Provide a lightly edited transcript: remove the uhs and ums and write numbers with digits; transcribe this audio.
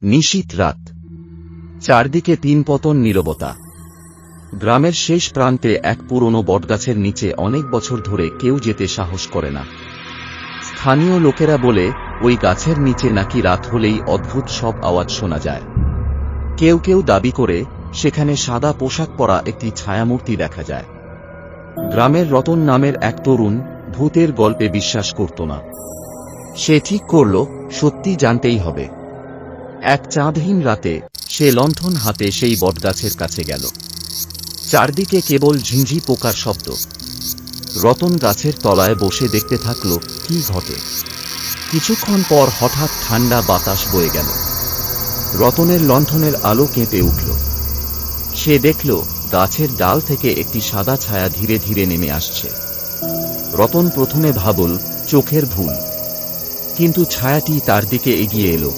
নিশীথ রাত, চারদিকে তিনপতন নীরবতা। গ্রামের শেষ প্রান্তে এক পুরনো বটগাছের নিচে অনেক বছর ধরে কেউ যেতে সাহস করে না। স্থানীয় লোকেরা বলে ওই গাছের নিচে নাকি রাত হলেই অদ্ভুত সব আওয়াজ শোনা যায়। কেউ কেউ দাবি করে সেখানে সাদা পোশাক পরা একটি ছায়ামূর্তি দেখা যায়। গ্রামের রতন নামের এক তরুণ ভূতের গল্পে বিশ্বাস করত না। সে ঠিক করল সত্যি জানতেই হবে। এক চাঁদহীন রাতে সে লণ্ঠন হাতে সেই বটগাছের কাছে গেল। চারদিকে কেবল ঝিঁঝি পোকার শব্দ। রতন গাছের তলায় বসে দেখতে থাকল কি ঘটে। কিছুক্ষণ পর হঠাৎ ঠান্ডা বাতাস বয়ে গেল। রতনের লণ্ঠনের আলো কেঁপে উঠল। সে দেখল গাছের ডাল থেকে একটি সাদা ছায়া ধীরে ধীরে নেমে আসছে। রতন প্রথমে ভাবল চোখের ভুল, কিন্তু ছায়াটি তার দিকে এগিয়ে এলো।